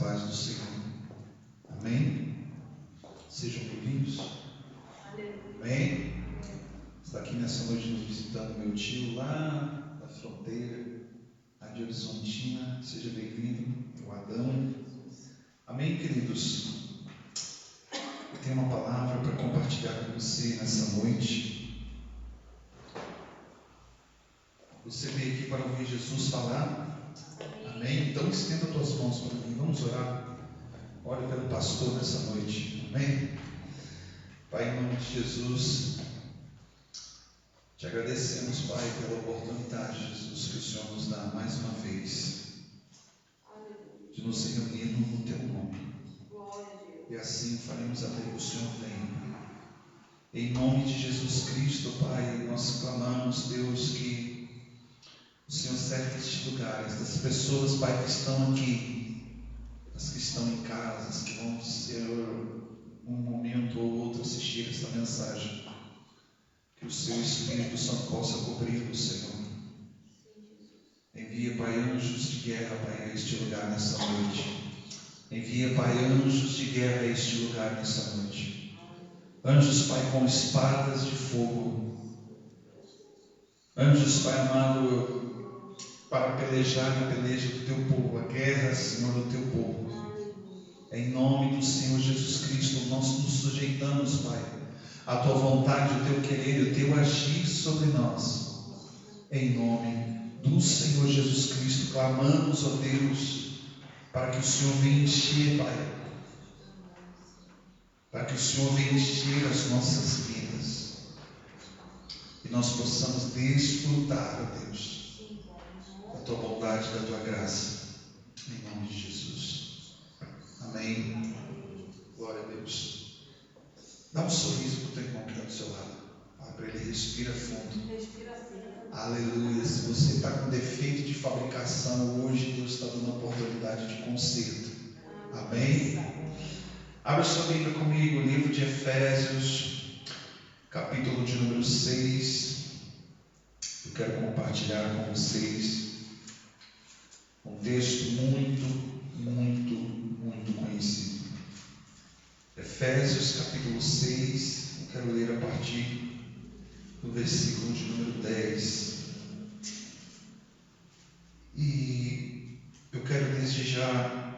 paz do Senhor. Amém? Sejam bem-vindos. Amém? Está aqui nessa noite nos visitando meu tio lá da fronteira, lá de Horizontina. Seja bem-vindo, o Adão. Amém, queridos? Eu tenho uma palavra para compartilhar com você nessa noite. Você veio aqui para ouvir Jesus falar? Amém? Então estenda as tuas mãos para mim. Vamos orar. Ore pelo pastor nessa noite. Amém? Pai, em nome de Jesus, te agradecemos, Pai, pela oportunidade, Jesus, que o Senhor nos dá mais uma vez de nos reunirmos no teu nome. E assim faremos até que o Senhor venha. Em nome de Jesus Cristo, Pai, nós clamamos, Deus, que o Senhor cerque estes lugares, das pessoas, Pai, que estão aqui, as que estão em casa, as que vão ser um momento ou outro assistir esta mensagem. Que o seu Espírito Santo possa cobrir-o, Senhor. Envia, Pai, anjos de guerra, Pai, a este lugar nessa noite. Envia, Pai, anjos de guerra a este lugar nessa noite. Anjos, Pai, com espadas de fogo. Anjos, Pai amado, para pelejar na peleja do teu povo, a guerra, Senhor, do teu povo. Em nome do Senhor Jesus Cristo, nós nos sujeitamos, Pai, à tua vontade, o teu querer, o teu agir sobre nós. Em nome do Senhor Jesus Cristo, clamamos, ó Deus, para que o Senhor venha encher, Pai, para que o Senhor venha encher as nossas vidas e nós possamos desfrutar, ó Deus, da tua bondade, da tua graça, em nome de Jesus. Amém. Glória a Deus. Dá um sorriso para o teu irmão que está do seu lado. Fala para ele, respira fundo. Aleluia. Se você está com defeito de fabricação, hoje Deus está dando a oportunidade de conserto. Amém? Abra sua Bíblia comigo, o livro de Efésios, capítulo de número 6. Eu quero compartilhar com vocês um texto muito conhecido. Efésios capítulo 6, eu quero ler a partir do versículo de número 10. E eu quero desde já,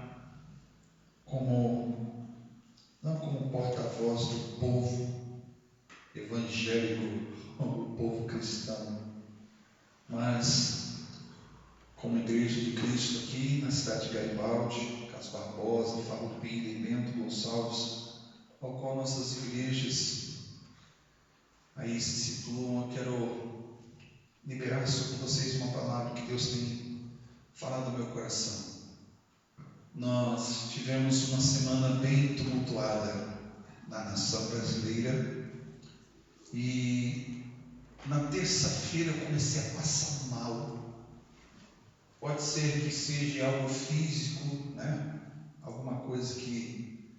não como porta-voz do povo evangélico, ou do povo cristão, mas como igreja de Cristo aqui na cidade de Garibaldi, Carlos Barbosa, Farroupilha, Bento Gonçalves, ao qual nossas igrejas aí se situam. Eu quero liberar sobre vocês uma palavra que Deus tem falado no meu coração. Nós tivemos uma semana bem tumultuada na nação brasileira e na terça-feira eu comecei a passar mal. Pode ser que seja algo físico, né? Alguma coisa que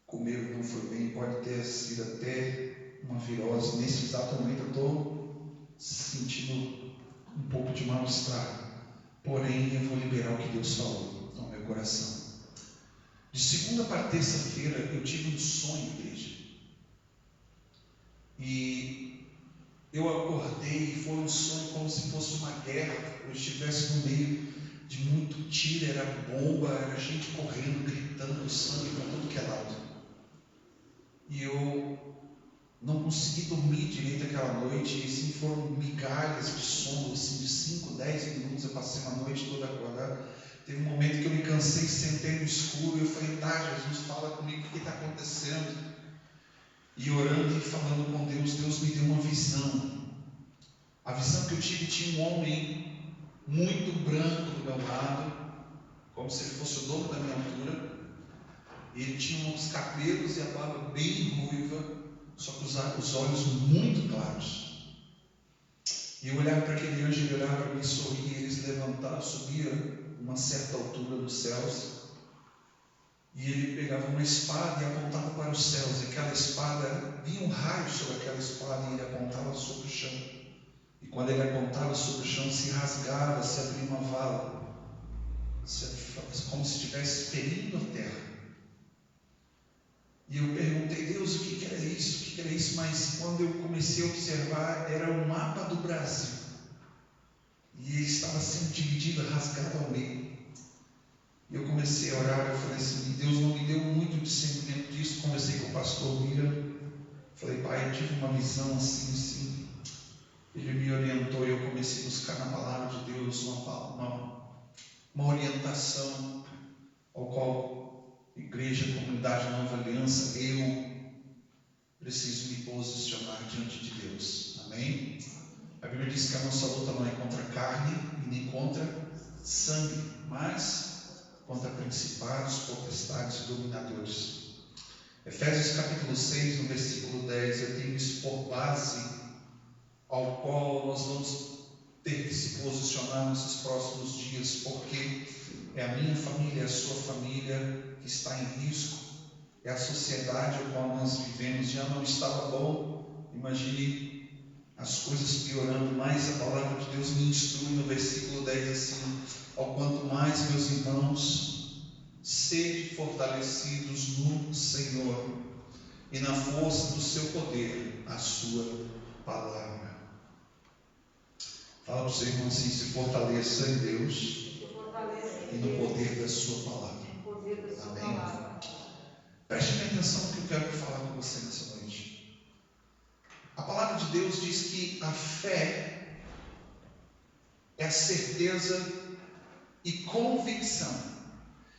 comeram não foi bem, pode ter sido até uma virose. Nesse exato momento eu estou sentindo um pouco de mal-estar, porém eu vou liberar o que Deus falou no meu coração. De segunda para terça-feira eu tive um sonho, igreja, e eu acordei e foi um sonho como se fosse uma guerra. Eu estivesse no meio de muito tiro, era bomba, era gente correndo, gritando, sangue para tudo que é lado. E eu não consegui dormir direito aquela noite, e assim foram migalhas de sono, assim, de 5, 10 minutos. Eu passei uma noite toda acordada. Teve um momento que eu me cansei, sentei no escuro e eu falei, Jesus, fala comigo, o que está acontecendo? E orando e falando com Deus, Deus me deu uma visão. A visão que eu tive, tinha um homem muito branco do meu lado, como se ele fosse o dobro da minha altura. Ele tinha uns cabelos e a barba bem ruiva, só que os olhos muito claros. E eu olhava para aquele anjo, ele olhava para mim, sorria, eles levantavam, subiam uma certa altura dos céus, e ele pegava uma espada e apontava para os céus, e aquela espada, vinha um raio sobre aquela espada e ele apontava sobre o chão, e quando ele apontava sobre o chão, se rasgava, se abria uma vala, como se estivesse ferindo a terra. E eu perguntei, Deus, o que era isso? O que era isso? Mas quando eu comecei a observar, era o mapa do Brasil. E ele estava sendo dividido, rasgado ao meio. E eu comecei a orar, eu falei assim, Deus não me deu muito discernimento disso. Conversei com o pastor Mira. Falei, pai, eu tive uma visão assim. Ele me orientou e eu comecei a buscar na palavra de Deus uma orientação ao qual igreja, comunidade Nova Aliança, eu preciso me posicionar diante de Deus. Amém? A Bíblia diz que a nossa luta não é contra a carne e nem contra sangue, mas contra principados, potestades e dominadores. Efésios capítulo 6, no versículo 10, eu tenho isso por base ao qual nós vamos ter que se posicionar nesses próximos dias, porque é a minha família, é a sua família que está em risco, é a sociedade a qual nós vivemos. Já não estava bom, imagine as coisas piorando mais. A palavra de Deus me instrui no versículo 10 assim: ao quanto mais, meus irmãos, sede fortalecidos no Senhor e na força do seu poder, a sua palavra. Fala para o seu irmão assim: se fortaleça em Deus e no poder da sua palavra. Amém? Preste atenção no que eu quero falar com você nessa noite. A palavra de Deus diz que a fé é a certeza e convicção.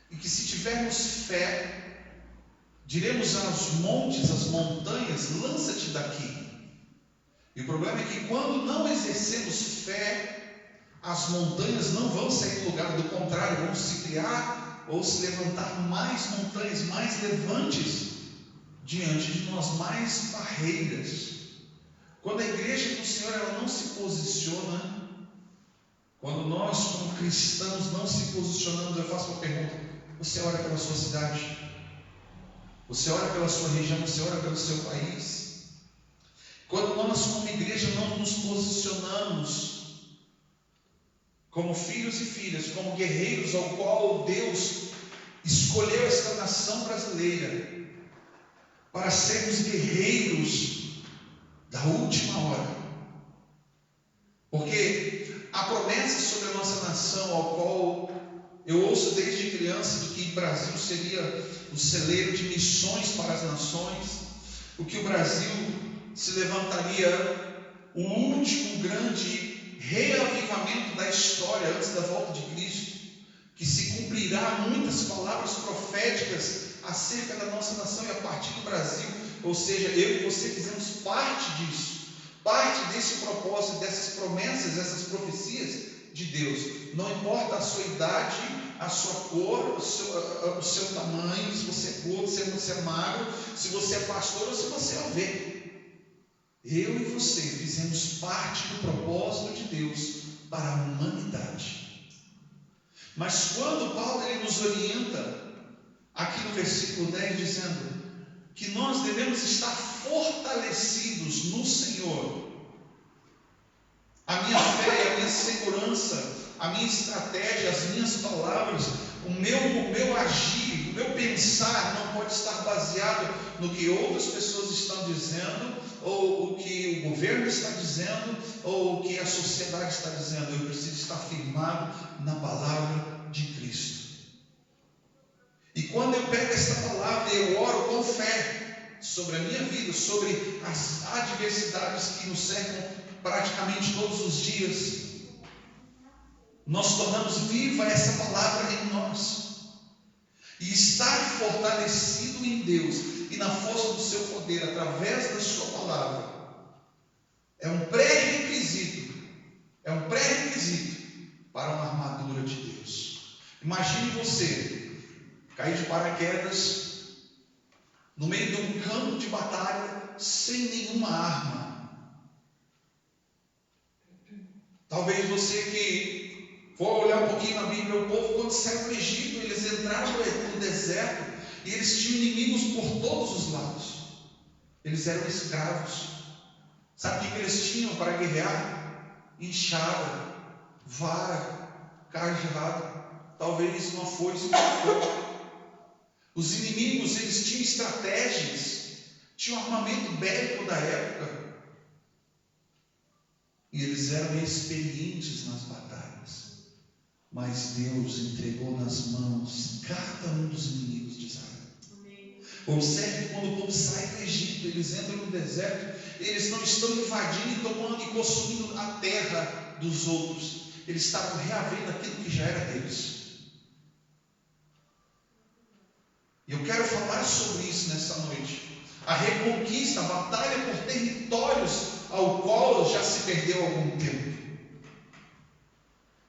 E que se tivermos fé, diremos aos montes, às montanhas, lança-te daqui. E o problema é que quando não exercemos fé, as montanhas não vão sair do lugar, do contrário, vão se criar ou se levantar mais montanhas, mais levantes diante de nós, mais barreiras. Quando a igreja do Senhor ela não se posiciona, quando nós como cristãos não se posicionamos, eu faço uma pergunta: você ora pela sua cidade? Você ora pela sua região? Você ora pelo seu país? Quando nós como igreja não nos posicionamos como filhos e filhas, como guerreiros ao qual Deus escolheu esta nação brasileira para sermos guerreiros da última hora, porque a promessa sobre a nossa nação, ao qual eu ouço desde criança, de que o Brasil seria o celeiro de missões para as nações, o que o Brasil se levantaria o último grande reavivamento da história antes da volta de Cristo, que se cumprirá muitas palavras proféticas acerca da nossa nação e a partir do Brasil, ou seja, eu e você fizemos parte disso, parte desse propósito, dessas promessas, dessas profecias de Deus. Não importa a sua idade, a sua cor, o seu tamanho, se você é gordo, se você é magro, se você é pastor ou se você é ovelha. Eu e você fizemos parte do propósito de Deus para a humanidade. Mas quando Paulo ele nos orienta aqui no versículo 10 dizendo que nós devemos estar fortalecidos no Senhor, a minha fé, a minha segurança, a minha estratégia, as minhas palavras, o meu agir, o meu pensar não pode estar baseado no que outras pessoas estão dizendo, ou o que o governo está dizendo, ou o que a sociedade está dizendo. Eu preciso estar firmado na palavra de Cristo. E quando eu pego esta palavra, eu oro com fé sobre a minha vida, sobre as adversidades que nos cercam praticamente todos os dias, nós tornamos viva essa palavra em nós. E estar fortalecido em Deus e na força do seu poder através da sua palavra é um pré-requisito para uma armadura de Deus. Imagine você cair de paraquedas no meio de um campo de batalha sem nenhuma arma. Talvez você que for olhar um pouquinho na Bíblia, o povo quando saiu do Egito, eles entraram no deserto e eles tinham inimigos por todos os lados. Eles eram escravos. Sabe o que eles tinham para guerrear? Enxada, vara, cajado. talvez uma foice, uma faca. Os inimigos, eles tinham estratégias, tinham armamento bélico da época, e eles eram experientes nas batalhas, mas Deus entregou nas mãos cada um dos inimigos de Israel. Observe, quando o povo sai do Egito, eles entram no deserto, eles não estão invadindo e tomando e consumindo a terra dos outros, eles estavam reavendo aquilo que já era deles. E eu quero falar sobre isso nessa noite. A reconquista, a batalha por territórios ao qual já se perdeu há algum tempo.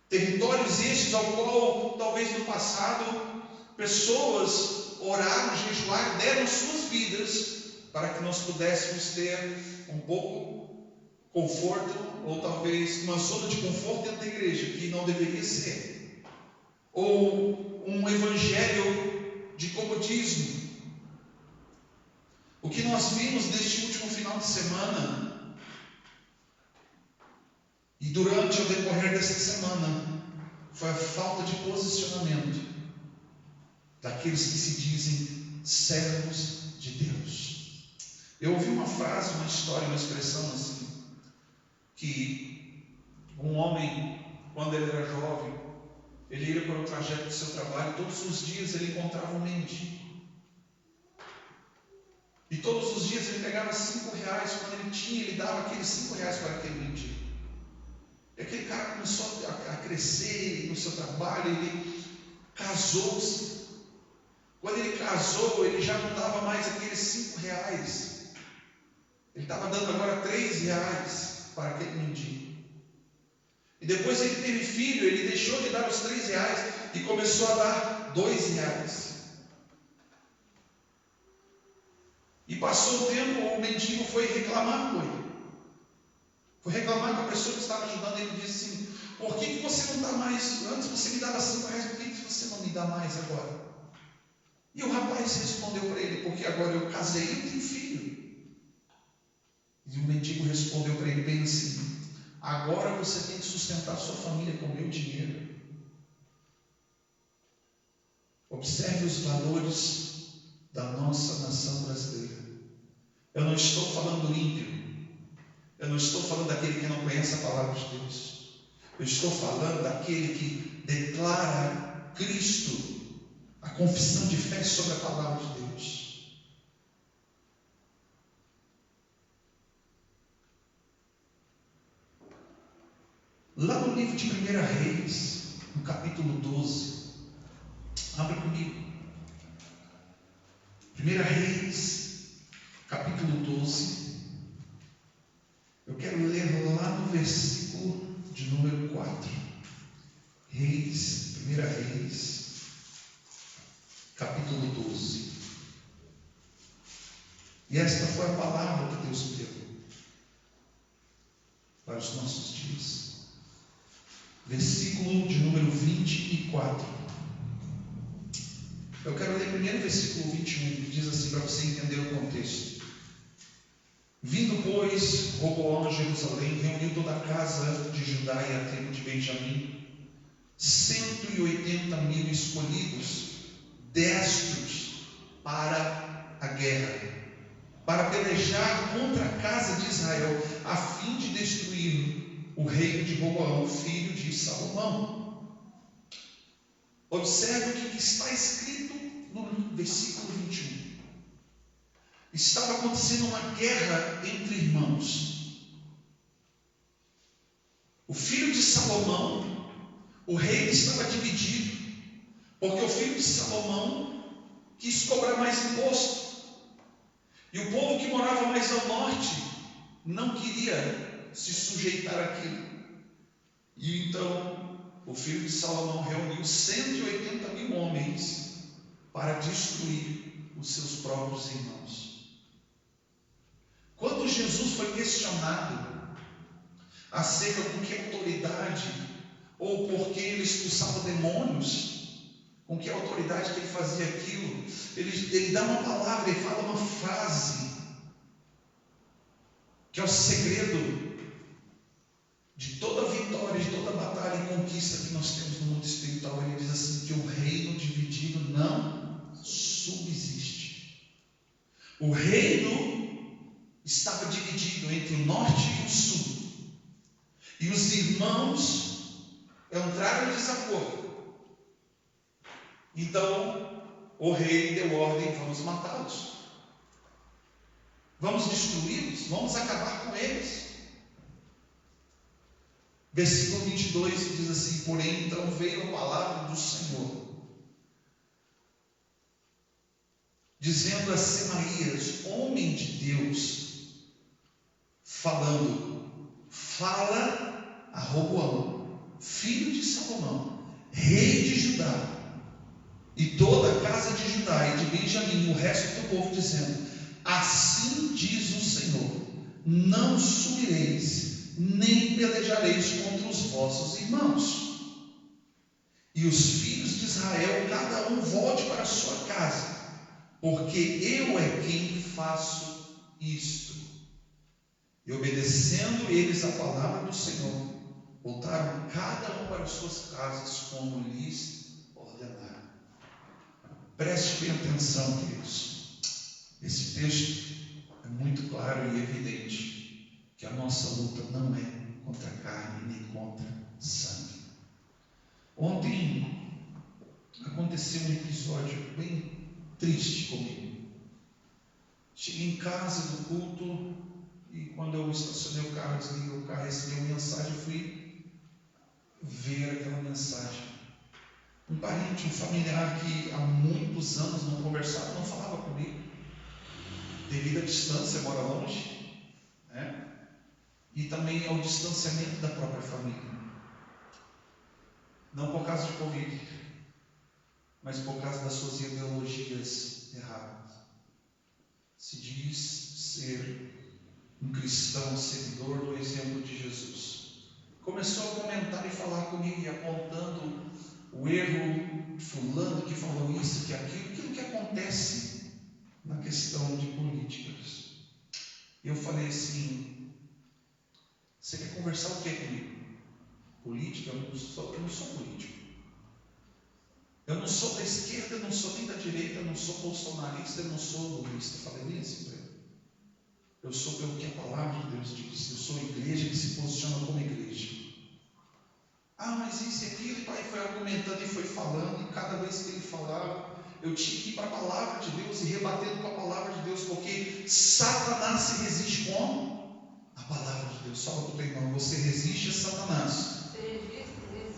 Territórios estes ao qual, talvez no passado, pessoas oraram, jejuaram, deram suas vidas para que nós pudéssemos ter um pouco conforto, ou talvez uma zona de conforto dentro da igreja, que não deveria ser. Ou um evangelho de comodismo. O que nós vimos neste último final de semana e durante o decorrer desta semana foi a falta de posicionamento daqueles que se dizem servos de Deus. Eu ouvi uma frase, uma história, uma expressão assim, que um homem, quando ele era jovem, ele ia para o trajeto do seu trabalho, todos os dias ele encontrava um mendigo. E todos os dias ele pegava R$5, quando ele tinha, ele dava aqueles R$5 para aquele mendigo. E aquele cara começou a crescer no seu trabalho, ele casou-se. Quando ele casou, ele já não dava mais aqueles R$5. Ele estava dando agora R$3 para aquele mendigo. E depois ele teve filho, ele deixou de dar os R$3 e começou a dar R$2. E passou o tempo, o mendigo foi reclamar com ele. Foi reclamar com a pessoa que estava ajudando. Ele disse assim: por que você não dá mais? Antes você me dava R$5, por que você não me dá mais agora? E o rapaz respondeu para ele: porque agora eu casei e eu tenho filho. E o mendigo respondeu para ele bem assim: agora você tem que sustentar sua família com o meu dinheiro. Observe os valores da nossa nação brasileira. Eu não estou falando do ímpio. Eu não estou falando daquele que não conhece a palavra de Deus. Eu estou falando daquele que declara Cristo, a confissão de fé sobre a palavra de Deus. Lá no livro de 1 Reis, no capítulo 12, abre comigo. 1 Reis, capítulo 12. Eu quero ler lá no versículo de número 4. Reis, 1 Reis, capítulo 12. E esta foi a palavra que Deus me deu para os nossos dias. Versículo de número 24. Eu quero ler primeiro o versículo 21, que diz assim, para você entender o contexto. Vindo, pois, Roboão a Jerusalém, reuniu toda a casa de Judá e a tribo de Benjamim, 180.000 escolhidos, destros para a guerra, para pelejar contra a casa de Israel, a fim de destruir o reino de Roboão, filho de Salomão. Observe o que está escrito no versículo 21. Estava acontecendo uma guerra entre irmãos. O filho de Salomão, o reino estava dividido, porque o filho de Salomão quis cobrar mais imposto. E o povo que morava mais ao norte não queria se sujeitar àquilo. E então o filho de Salomão reuniu 180.000 homens para destruir os seus próprios irmãos. Quando Jesus foi questionado acerca com que autoridade, ou por que ele expulsava demônios, com que autoridade que ele fazia aquilo, ele dá uma palavra, ele fala uma frase, que é o segredo de toda a vitória, de toda batalha e conquista que nós temos no mundo espiritual, ele diz assim, que o reino dividido não subsiste. O reino estava dividido entre o norte e o sul. E os irmãos entraram em desacordo. Então, o rei deu ordem, vamos matá-los. Vamos destruí-los, vamos acabar com eles. Versículo 22 diz assim, porém, então veio a palavra do Senhor, dizendo a Semaías, homem de Deus, falando, fala a Roboão, filho de Salomão, rei de Judá, e toda a casa de Judá e de Benjamim, o resto do povo, dizendo, assim diz o Senhor, não subireis, nem pelejareis contra os vossos irmãos. E os filhos de Israel, cada um volte para a sua casa, porque eu é quem faço isto. E obedecendo eles a palavra do Senhor, voltaram cada um para as suas casas, como lhes ordenaram. Preste bem atenção, queridos. Esse texto é muito claro e evidente que a nossa luta não é contra a carne nem contra sangue. Ontem aconteceu um episódio bem triste comigo. Cheguei em casa do culto e quando eu estacionei o carro, desliguei o carro, recebi uma mensagem e fui ver aquela mensagem. Um parente, um familiar que há muitos anos não conversava, não falava comigo, devido à distância, mora longe, né? E também ao distanciamento da própria família. Não por causa de Covid, mas por causa das suas ideologias erradas. Se diz ser um cristão, seguidor do exemplo de Jesus. Começou a comentar e falar comigo e apontando o erro de fulano que falou isso, que aquilo que acontece na questão de políticas. Eu falei assim, você quer conversar o que comigo? Política? Eu não sou político. Eu não sou da esquerda, eu não sou nem da direita, eu não sou bolsonarista, eu não sou lulista. Falei isso para ele. Eu sou pelo que a palavra de Deus diz. Eu sou igreja que se posiciona como igreja. Ah, mas isso e aquilo, e pai foi argumentando e foi falando, e cada vez que ele falava, eu tinha que ir para a palavra de Deus e rebatendo com a palavra de Deus, porque Satanás se resiste com a palavra de Deus. Fala para o teu irmão, você resiste a Satanás. Você resiste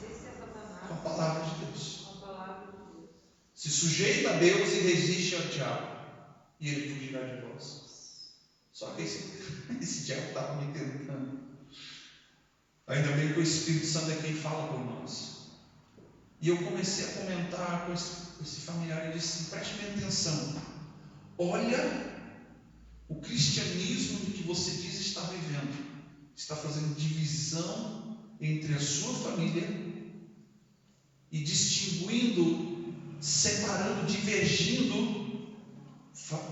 a Satanás com a palavra de Deus. Com a palavra de Deus. Se sujeita a Deus e resiste ao diabo, e ele fugirá de vós. Só que esse diabo estava me tentando. Ainda bem que o Espírito Santo é quem fala por nós. E eu comecei a comentar com esse familiar e disse, preste bem atenção. Olha o cristianismo que você diz estar vivendo. Está fazendo divisão entre a sua família e distinguindo, separando, divergindo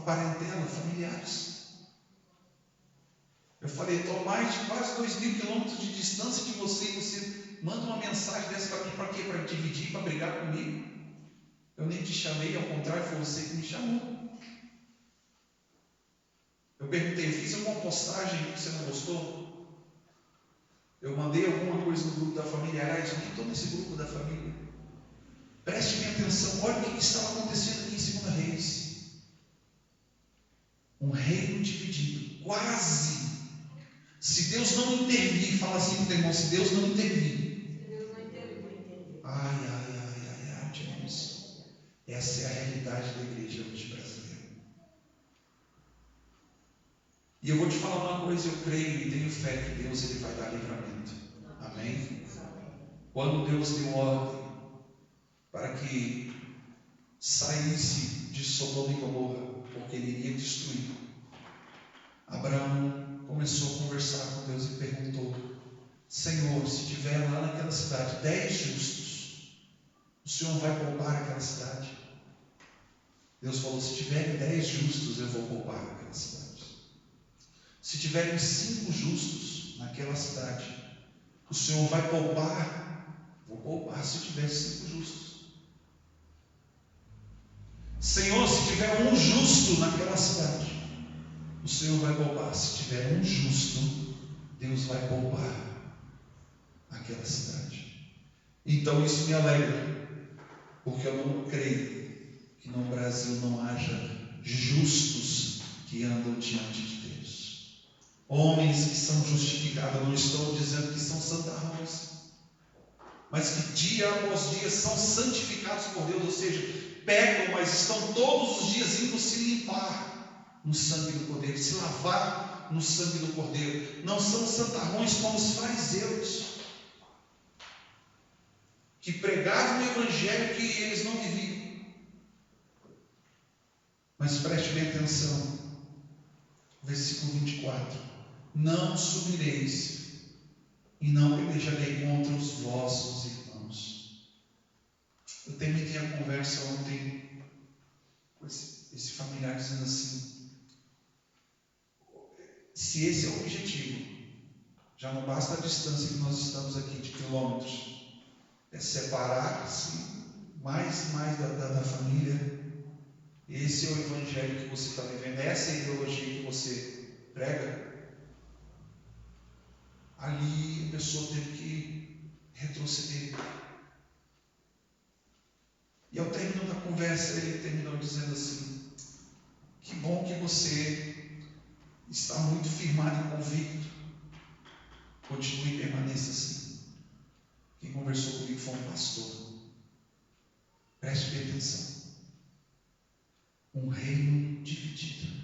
parentela, familiares. Eu falei, estou a mais de quase 2.000 quilômetros de distância de você e você manda uma mensagem dessa para mim, para quê? Para dividir, para brigar comigo? Eu nem te chamei, ao contrário, foi você que me chamou. Eu perguntei, fiz alguma postagem que você não gostou? Eu mandei alguma coisa no grupo da família, aliás, eu nem estou nesse grupo da família. Preste minha atenção, olha o que estava acontecendo aqui em 2 Reis. Um reino dividido, quase. Se Deus não intervir, fala assim para o teu irmão, se Deus não intervir. Ai, irmãos. Essa é a realidade da igreja hoje brasileira. E eu vou te falar uma coisa, eu creio e tenho fé que Deus ele vai dar livramento. Amém? Quando Deus deu ordem para que saísse de Sodoma e Gomorra, porque ele iria destruir, Abraão começou a conversar com Deus e perguntou, Senhor, se tiver lá naquela cidade 10 justos, o Senhor vai poupar aquela cidade? Deus falou, se tiverem 10 justos, eu vou poupar aquela cidade. Se tiverem 5 justos naquela cidade, O Senhor vai poupar? Vou poupar se tiver 5 justos. Senhor, se tiver um justo naquela cidade, o Senhor vai poupar. Se tiver um justo, Deus vai poupar aquela cidade. Então isso me alegra, porque eu não creio que no Brasil não haja justos que andam diante de Deus. Homens que são justificados, não estou dizendo que são santarrões, mas que dia após dia são santificados por Deus, ou seja, pecam, mas estão todos os dias indo se limpar no sangue do Cordeiro, se lavar no sangue do Cordeiro. Não são santarrões como os fariseus, que pregavam o evangelho que eles não viviam. Mas preste bem atenção, versículo 24: não subireis e não pelejarei contra os vossos irmãos. Eu terminei a conversa ontem com esse familiar dizendo assim: se esse é o objetivo, já não basta a distância que nós estamos aqui de quilômetros, é separar-se mais da família. Esse é o evangelho que você está vivendo, essa é a ideologia que você prega. Ali a pessoa teve que retroceder. E ao término da conversa, ele terminou dizendo assim: que bom que você está muito firmado e convicto. Continue e permaneça assim. Quem conversou comigo foi um pastor. Preste bem atenção. Um reino dividido.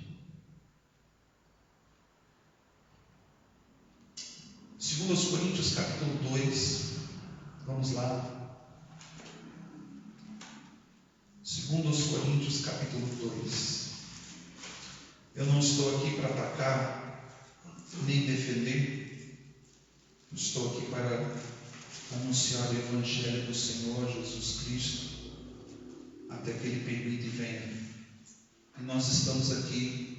2 Coríntios capítulo 2. Vamos lá. 2 Coríntios capítulo 2. Eu não estou aqui para atacar nem defender. Estou aqui para anunciar o evangelho do Senhor Jesus Cristo até que Ele permita e venha. E nós estamos aqui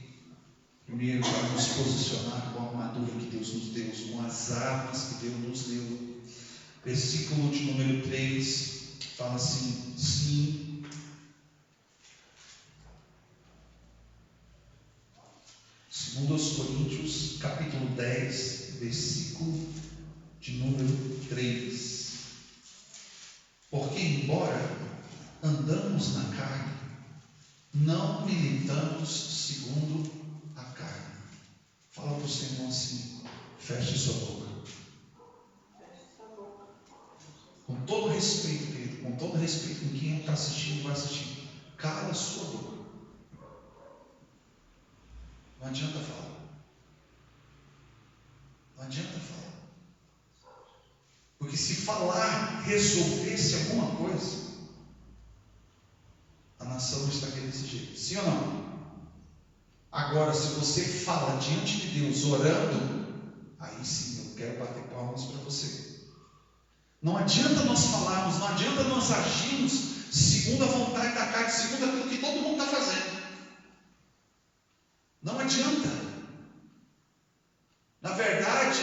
primeiro para nos posicionar com a armadura que Deus nos deu, com as armas que Deus nos deu. Versículo de número 3 fala assim: sim, 2 Coríntios capítulo 10, versículo de número 3. Porque embora andamos na carne, não militamos segundo a carne. Fala para o seu irmão assim: feche sua boca. Com todo respeito, querido, com todo respeito com quem está assistindo e vai assistir, cala a sua boca. Não adianta falar. Não adianta falar. Porque se falar resolvesse alguma coisa, a nação não estaria desse jeito. Sim ou não? Agora, se você fala diante de Deus orando, aí sim eu quero bater palmas para você. Não adianta nós falarmos, não adianta nós agirmos segundo a vontade da carne, segundo aquilo que todo mundo está fazendo. Não adianta. Na verdade,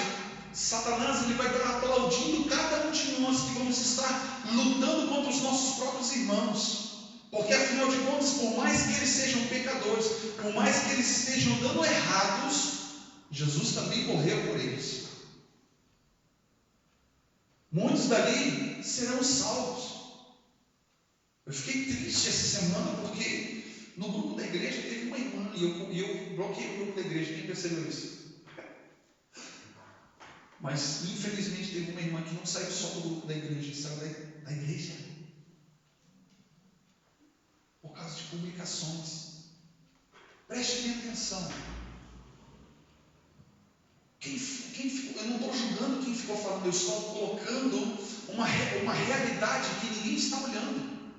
Satanás ele vai estar aplaudindo cada um de nós que vamos estar lutando contra os nossos próprios irmãos. Porque afinal de contas, por mais que eles sejam pecadores, por mais que eles estejam dando errados, Jesus também morreu por eles. Muitos dali serão salvos. Eu fiquei triste essa semana porque no grupo da igreja teve uma irmã e eu bloqueei o grupo da igreja. Quem percebeu isso? Mas infelizmente teve uma irmã que não saiu só do grupo da igreja, saiu da igreja por causa de publicações. Preste bem atenção. Eu não estou julgando quem ficou falando, eu estou colocando uma realidade que ninguém está olhando.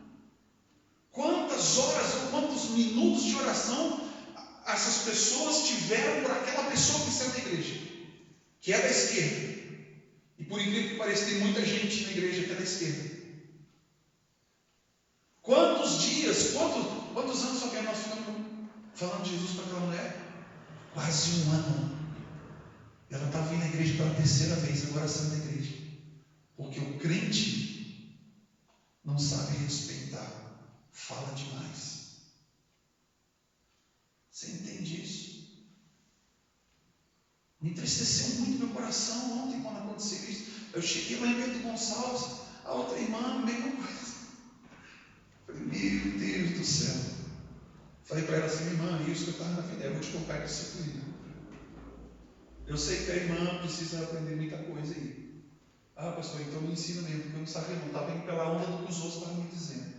Quantas horas ou quantos minutos de oração essas pessoas tiveram por aquela pessoa que saiu da igreja, que é da esquerda. E por incrível que pareça, tem muita gente na igreja que é da esquerda. Quantos dias, quantos anos só que nós ficamos falando de Jesus para aquela mulher? Quase um ano. Ela está vindo à igreja pela terceira vez, agora saiu da igreja. Porque o crente não sabe respeitar, fala demais. Você entende isso? Me entristeceu muito meu coração ontem quando aconteceu isso. Eu cheguei lá em Bento Gonçalves, a outra irmã, a mesma coisa. Falei, meu Deus do céu. Falei para ela assim, irmã, isso que eu estava na vida, eu vou te colocar em disciplina. Eu sei que a irmã precisa aprender muita coisa aí. Ah, pastor, então me ensina mesmo, porque eu não sabia, não estava indo pela onda do que os outros estavam me dizendo.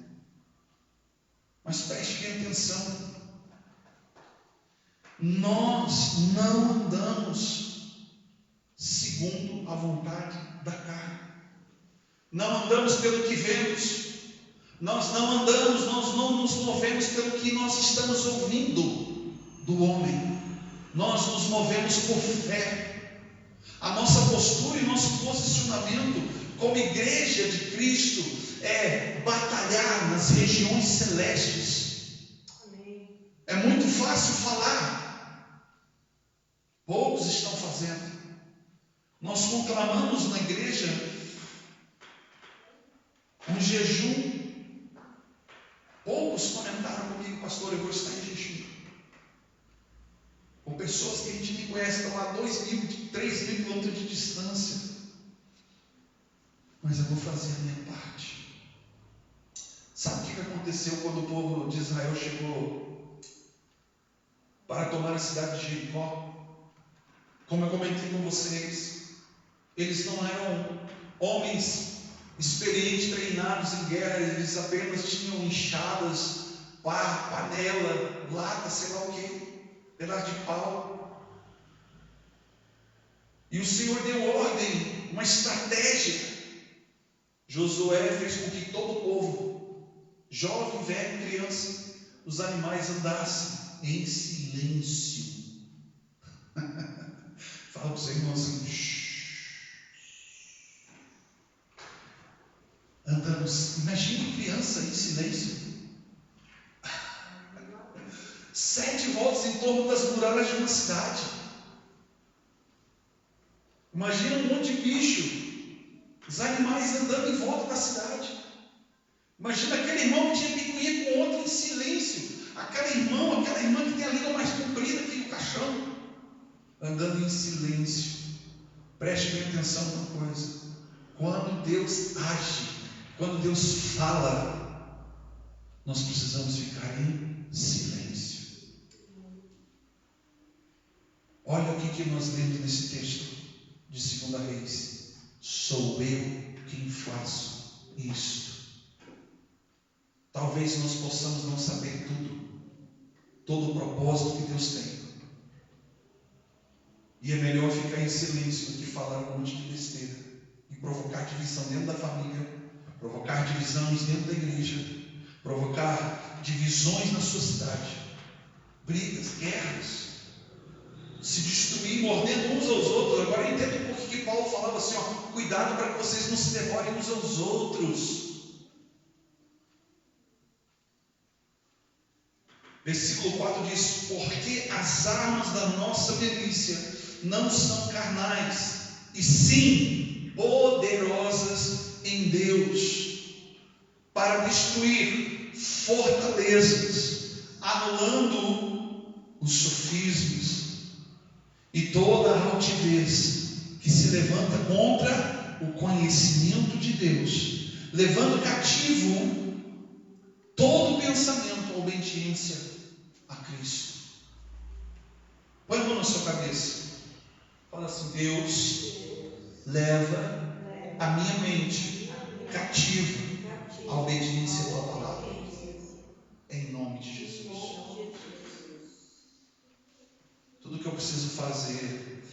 Mas preste bem atenção. Nós não andamos segundo a vontade da carne. Não andamos pelo que vemos. Nós não andamos, nós não nos movemos pelo que nós estamos ouvindo do homem. Nós nos movemos por fé. A nossa postura e nosso posicionamento como igreja de Cristo é batalhar nas regiões celestes. Amém. É muito fácil falar. Poucos estão fazendo. Nós conclamamos na igreja um jejum. Poucos comentaram comigo, pastor, eu vou estar em jejum. Com pessoas que a gente nem conhece, estão a 2.000, 3.000 quilômetros de distância. Mas eu vou fazer a minha parte. Sabe o que aconteceu quando o povo de Israel chegou para tomar a cidade de Jericó? Como eu comentei com vocês, eles não eram homens experientes, treinados em guerra, eles apenas tinham enxadas, pá, panela, lata, sei lá o que, pedaço de pau. E o Senhor deu ordem, uma estratégia. Josué fez com que todo o povo, jovem, velho, criança, os animais andassem em silêncio. Fala para o seu irmão assim, andando, imagine criança em silêncio. 7 voltas em torno das muralhas de uma cidade. Imagina um monte de bicho, os animais andando em volta da cidade. Imagina aquele irmão que tinha picuinha com outro em silêncio. Aquela irmã que tem a língua mais comprida que o caixão, andando em silêncio. Preste bem atenção numa coisa. Quando Deus age, quando Deus fala, nós precisamos ficar em silêncio. Olha o que nós lemos nesse texto de 2 Reis. Sou eu quem faço isto. Talvez nós possamos não saber tudo, todo o propósito que Deus tem. E é melhor ficar em silêncio do que falar um monte de besteira e provocar divisão dentro da família, provocar divisões dentro da igreja, provocar divisões na sua cidade, brigas, guerras, se destruir, mordendo uns aos outros. Agora eu entendo por que Paulo falava assim, cuidado para que vocês não se devorem uns aos outros. Versículo 4 diz, porque as armas da nossa milícia não são carnais, e sim poderosas em Deus, para destruir fortalezas, anulando os sofismas e toda a altivez que se levanta contra o conhecimento de Deus, levando cativo todo pensamento à obediência a Cristo. Põe a mão na sua cabeça. Fala assim, Deus leva a minha mente cativa à obediência à tua palavra. Em nome de Jesus. Tudo que eu preciso fazer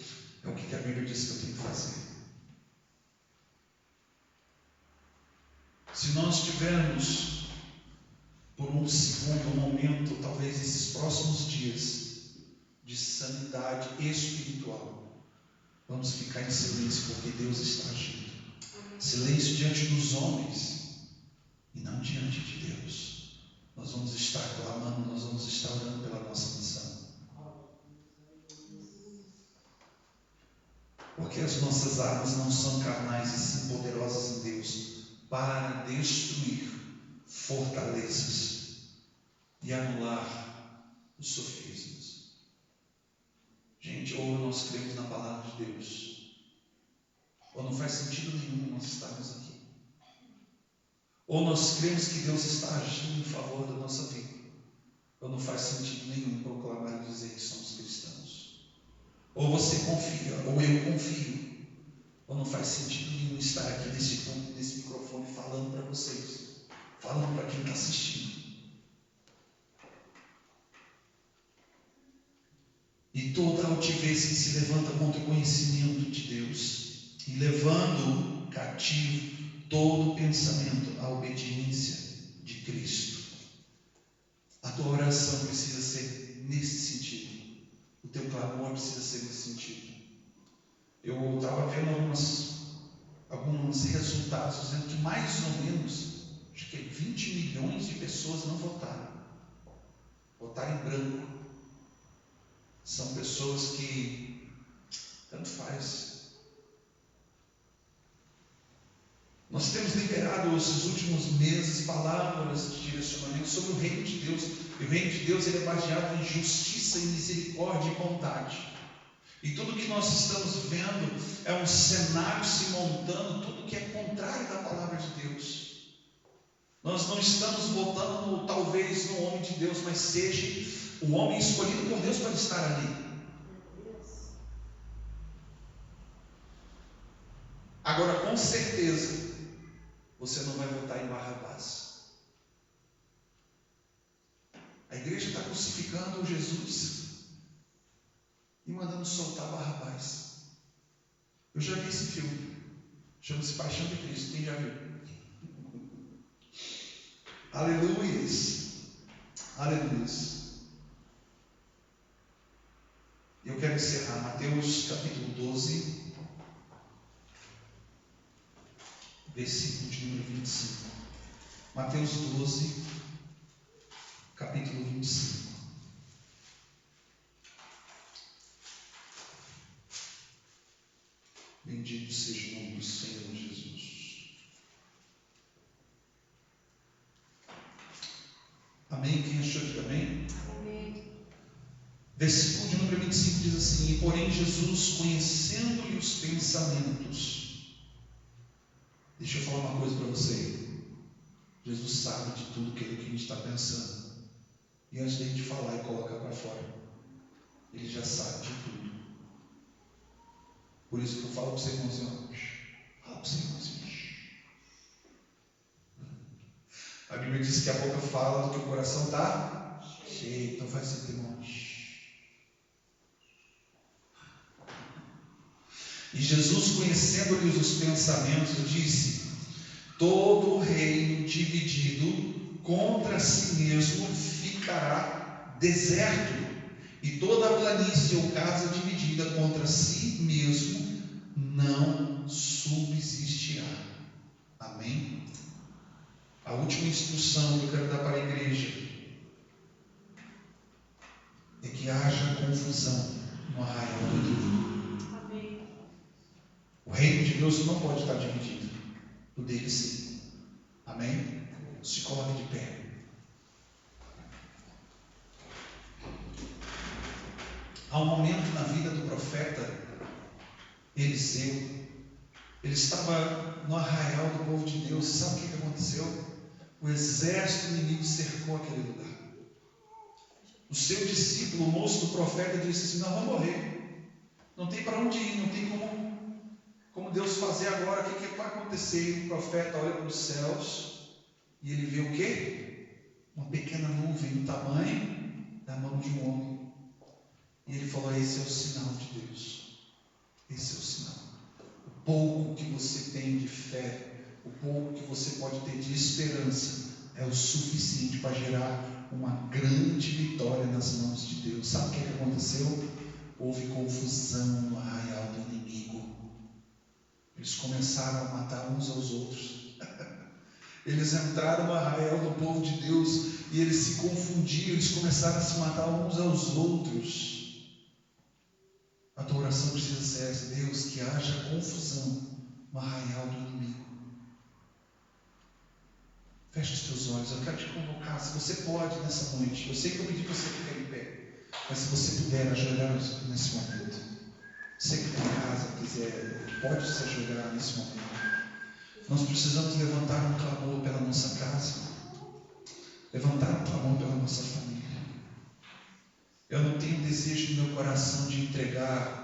é o que a Bíblia diz que eu tenho que fazer. Se nós tivermos por um segundo, um momento, talvez esses próximos dias de sanidade espiritual, vamos ficar em silêncio porque Deus está agindo. Silêncio diante dos homens e não diante de Deus. Nós vamos estar clamando, nós vamos estar orando pela nossa nação. Porque as nossas armas não são carnais e sim poderosas em Deus para destruir fortalezas e anular os sofismas. Gente, ou nós cremos na palavra de Deus, ou não faz sentido nenhum nós estarmos aqui. Ou nós cremos que Deus está agindo em favor da nossa vida, ou não faz sentido nenhum proclamar e dizer que somos cristãos. Ou você confia, ou eu confio, ou não faz sentido nenhum estar aqui nesse ponto, nesse microfone, falando para vocês, falando para quem está assistindo. E toda altivez que se levanta contra o conhecimento de Deus, e levando cativo todo pensamento à obediência de Cristo. A tua oração precisa ser nesse sentido. O teu clamor precisa ser nesse sentido. Eu estava vendo alguns resultados dizendo que mais ou menos, acho que 20 milhões de pessoas não votaram. Votaram em branco. São pessoas que tanto faz. Nós temos liberado esses últimos meses palavras de direcionamento sobre o reino de Deus. E o reino de Deus ele é baseado em justiça, em misericórdia e bondade. E tudo que nós estamos vendo é um cenário se montando, tudo que é contrário da palavra de Deus. Nós não estamos votando talvez no homem de Deus, mas seja o homem escolhido por Deus para estar ali. Agora, com certeza, você não vai votar em Barrabás. A igreja está crucificando Jesus e mandando soltar Barrabás. Eu já vi esse filme. Chama-se Paixão de Cristo. Quem já viu? Aleluias. Aleluias. Eu quero encerrar Mateus capítulo 12, versículo de número 25. Mateus 12, capítulo 25. Bendito seja o nome do Senhor Jesus. Amém? Quem achou de amém? Amém. Versículo de número 25 diz assim: E porém Jesus, conhecendo-lhe os pensamentos. Deixa eu falar uma coisa para você. Jesus sabe de tudo aquilo que a gente está pensando. E antes de a gente falar e colocar para fora, Ele já sabe de tudo. Por isso que eu falo para você, irmãozinho. Fala para você, irmãozinho. A Bíblia diz que a boca fala do que o coração está cheio. Então faz assim, irmão. E Jesus, conhecendo-lhes os pensamentos, disse: Todo reino dividido contra si mesmo ficará deserto, e toda planície ou casa dividida contra si mesmo não subsistirá. Amém? A última instrução que eu quero dar para a igreja é que haja confusão no arraial do inimigo. Amém. O reino de Deus não pode estar dividido. O dele sim. Amém? Se coloque de pé. Há um momento na vida do profeta Eliseu. Ele estava no arraial do povo de Deus. Sabe o que aconteceu? O exército inimigo cercou aquele lugar. O seu discípulo, o moço do profeta, disse assim: Não, vamos morrer. Não tem para onde ir, não tem como Deus fazer agora. O que vai acontecer? E o profeta olha para os céus e ele vê o quê? Uma pequena nuvem do tamanho da mão de um homem. E ele falou: esse é o sinal de Deus. Esse é o sinal. O pouco que você tem de fé, o pouco que você pode ter de esperança, é o suficiente para gerar uma grande vitória nas mãos de Deus. Sabe o que aconteceu? Houve confusão no arraial do inimigo. Eles começaram a matar uns aos outros. Eles entraram no arraial do povo de Deus e eles se confundiam, eles começaram a se matar uns aos outros. A tua oração precisa ser essa: Deus, que que haja confusão no arraial do inimigo. Feche os teus olhos, eu quero te convocar, se você pode nessa noite, eu sei que eu pedi para você ficar em pé, mas se você puder ajoelhar nesse momento, você que está em casa, quiser, pode se ajoelhar nesse momento. Nós precisamos levantar um clamor pela nossa casa, levantar um clamor pela nossa família. Eu não tenho desejo no meu coração de entregar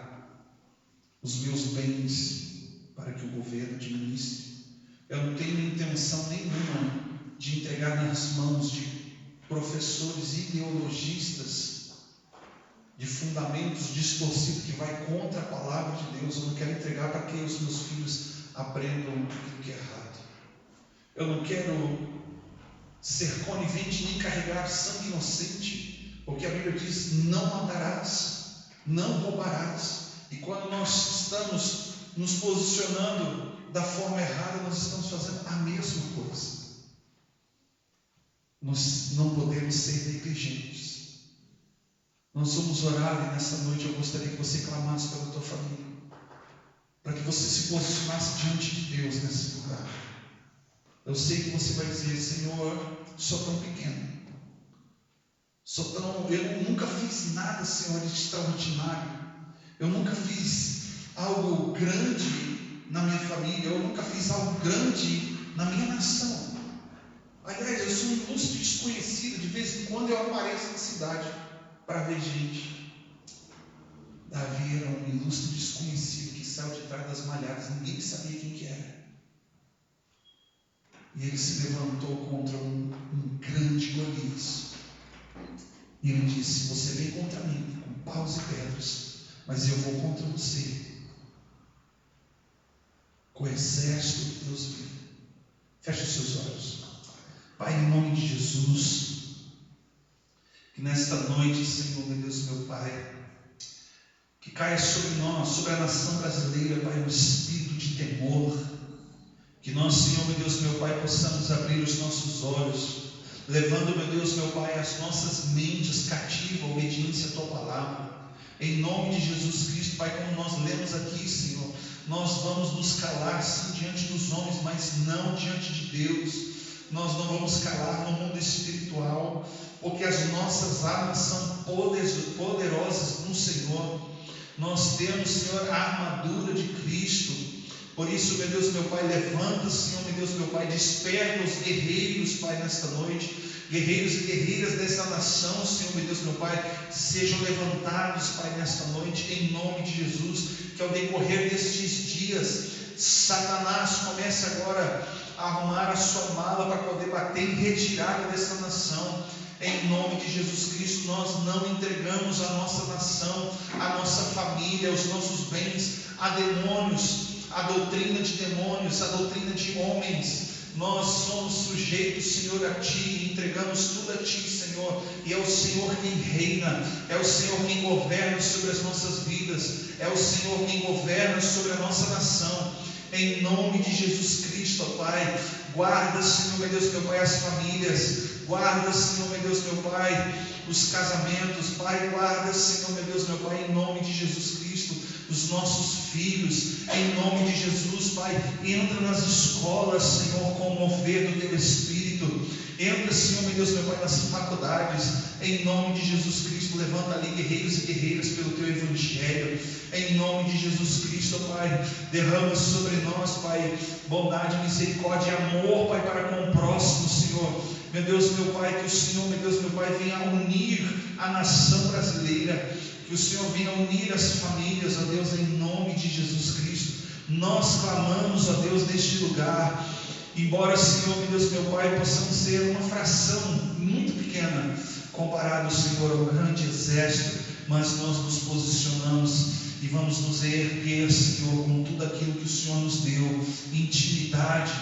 os meus bens para que o governo administre. Eu não tenho intenção nenhuma de entregar nas mãos de professores ideologistas de fundamentos distorcidos que vai contra a palavra de Deus. Eu não quero entregar para que os meus filhos aprendam aquilo que é errado. Eu não quero ser conivente nem carregar sangue inocente, porque a Bíblia diz: não matarás, não roubarás. E quando nós estamos nos posicionando da forma errada, nós estamos fazendo a mesma coisa. Nós não podemos ser negligentes. Nós vamos orar, e nessa noite eu gostaria que você clamasse pela tua família, para que você se posicionasse diante de Deus nesse lugar. Eu sei que você vai dizer: Senhor, sou tão pequeno, eu nunca fiz nada, Senhor, de extraordinário, eu nunca fiz algo grande na minha família, eu nunca fiz algo grande na minha nação. Aliás, eu sou um ilustre desconhecido, de vez em quando eu apareço na cidade para ver gente. Davi era um ilustre desconhecido que saiu de trás das malhadas, ninguém sabia quem que era. E ele se levantou contra um grande Golias. E ele disse: você vem contra mim com paus e pedras, mas eu vou contra você com o exército de Deus vivo. Feche os seus olhos. Pai, em nome de Jesus, que nesta noite, Senhor, meu Deus, meu Pai, que caia sobre nós, sobre a nação brasileira, Pai, um espírito de temor. Que nós, Senhor, meu Deus, meu Pai, possamos abrir os nossos olhos, levando, meu Deus, meu Pai, as nossas mentes cativas à obediência à Tua palavra. Em nome de Jesus Cristo, Pai, como nós lemos aqui, Senhor, nós vamos nos calar, sim, diante dos homens, mas não diante de Deus. Nós não vamos calar no mundo espiritual, porque as nossas armas são poderosas no Senhor. Nós temos, Senhor, a armadura de Cristo. Por isso, meu Deus, meu Pai, levanta, Senhor, meu Deus, meu Pai, desperta os guerreiros, Pai, nesta noite. Guerreiros e guerreiras dessa nação, Senhor, meu Deus, meu Pai, sejam levantados, Pai, nesta noite, em nome de Jesus. Que ao decorrer destes dias, Satanás comece agora a arrumar a sua mala para poder bater em retirada dessa nação. Em nome de Jesus Cristo, nós não entregamos a nossa nação, a nossa família, os nossos bens a demônios, a doutrina de demônios, a doutrina de homens. Nós somos sujeitos, Senhor, a Ti, entregamos tudo a Ti, Senhor, e é o Senhor quem reina, é o Senhor quem governa sobre as nossas vidas, é o Senhor quem governa sobre a nossa nação. Em nome de Jesus Cristo, ó Pai, guarda, Senhor, meu Deus, meu Pai, as famílias, guarda, Senhor, meu Deus, meu Pai, os casamentos, Pai, guarda, Senhor, meu Deus, meu Pai, em nome de Jesus Cristo, os nossos filhos, em nome de Jesus, Pai, entra nas escolas, Senhor, com o mover do Teu Espírito, entra, Senhor, meu Deus, meu Pai, nas faculdades, em nome de Jesus Cristo, levanta ali guerreiros e guerreiras pelo Teu Evangelho, em nome de Jesus Cristo, Pai, derrama sobre nós, Pai, bondade, misericórdia e amor, Pai, para com o próximo, Senhor. Meu Deus, meu Pai, que o Senhor, meu Deus, meu Pai, venha unir a nação brasileira, que o Senhor venha unir as famílias, ó Deus, em nome de Jesus Cristo. Nós clamamos, ó Deus, neste lugar, embora, Senhor, meu Deus, meu Pai, possamos ser uma fração muito pequena, comparado, Senhor, ao grande exército, mas nós nos posicionamos e vamos nos erguer, Senhor, com tudo aquilo que o Senhor nos deu, intimidade,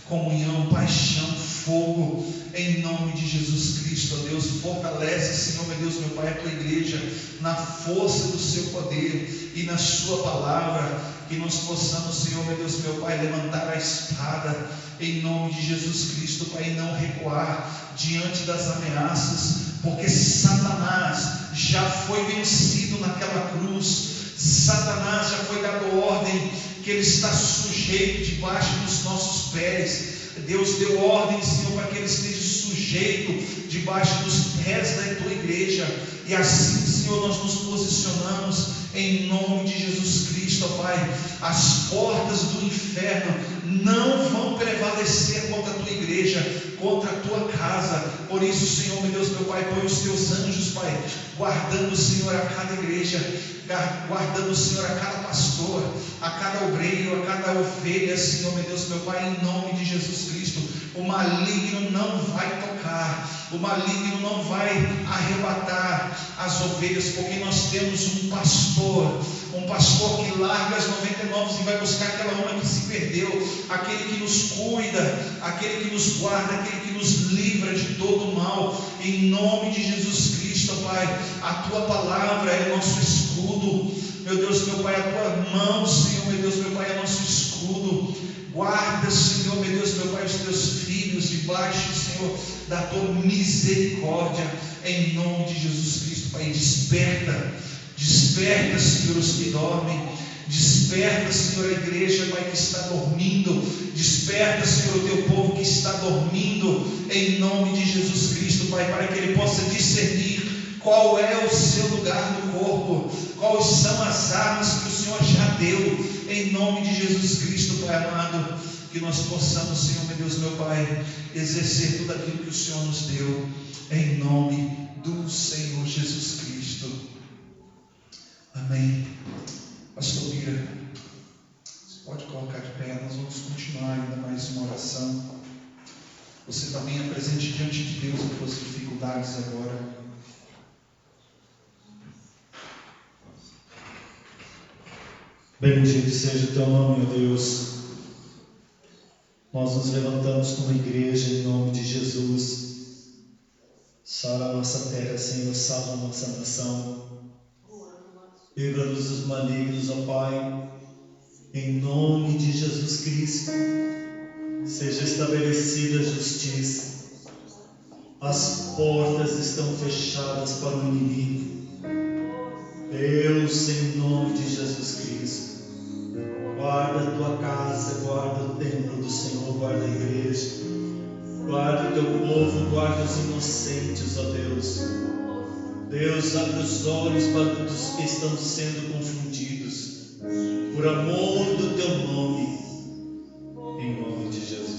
comunhão, paixão, fogo, em nome de Jesus Cristo, ó Deus. Fortalece, Senhor, meu Deus, meu Pai, a Tua igreja na força do Seu poder e na Sua palavra, que nós possamos, Senhor, meu Deus, meu Pai, levantar a espada em nome de Jesus Cristo, Pai, e não recuar diante das ameaças, porque Satanás já foi vencido naquela cruz. Satanás já foi dado ordem que ele está sujeito debaixo dos nossos pés. Deus deu ordem, Senhor, para que ele esteja sujeito debaixo dos pés da tua igreja. E assim, Senhor, nós nos posicionamos em nome de Jesus Cristo, ó Pai. As portas do inferno não vão prevalecer contra a tua igreja, contra a tua casa. Por isso, Senhor, meu Deus, meu Pai, põe os teus anjos, Pai, guardando, Senhor, a cada igreja, guardando, Senhor, a cada pastor, a cada obreiro, a cada ovelha, Senhor, meu Deus, meu Pai, em nome de Jesus Cristo. O maligno não vai tocar, o maligno não vai arrebatar as ovelhas, porque nós temos um pastor que larga as 99 e vai buscar aquela uma que se perdeu, aquele que nos cuida, aquele que nos guarda, aquele que nos livra de todo o mal. Em nome de Jesus Cristo, Pai, a tua palavra é nosso escudo, meu Deus, meu Pai, a tua mão, Senhor, meu Deus, meu Pai, é nosso escudo. Guarda, Senhor, meu Deus, meu Pai, os teus filhos debaixo, Senhor, da tua misericórdia, em nome de Jesus Cristo, Pai. Desperta, Senhor, os que dormem. Desperta, Senhor, a igreja, Pai, que está dormindo. Desperta, Senhor, o teu povo que está dormindo, em nome de Jesus Cristo, Pai, para que ele possa discernir qual é o seu lugar no corpo, quais são as armas que o Senhor já deu, em nome de Jesus Cristo, Pai amado. Que nós possamos, Senhor, meu Deus, meu Pai, exercer tudo aquilo que o Senhor nos deu, em nome do Senhor Jesus Cristo. Amém. Pastor Bira, você pode colocar de pé, nós vamos continuar ainda mais uma oração. Você também apresente diante de Deus as suas dificuldades agora. Bendito seja o teu nome, ó Deus. Nós nos levantamos como igreja em nome de Jesus. Sara a nossa terra, Senhor, salva a nossa nação. Livra-nos dos malignos, ó Pai, em nome de Jesus Cristo. Seja estabelecida a justiça. As portas estão fechadas para o inimigo. Deus, em nome de Jesus Cristo, guarda a tua casa, guarda o templo do Senhor, guarda a igreja, guarda o teu povo, guarda os inocentes, ó Deus. Deus, abre os olhos para os que estão sendo confundidos, por amor do teu nome.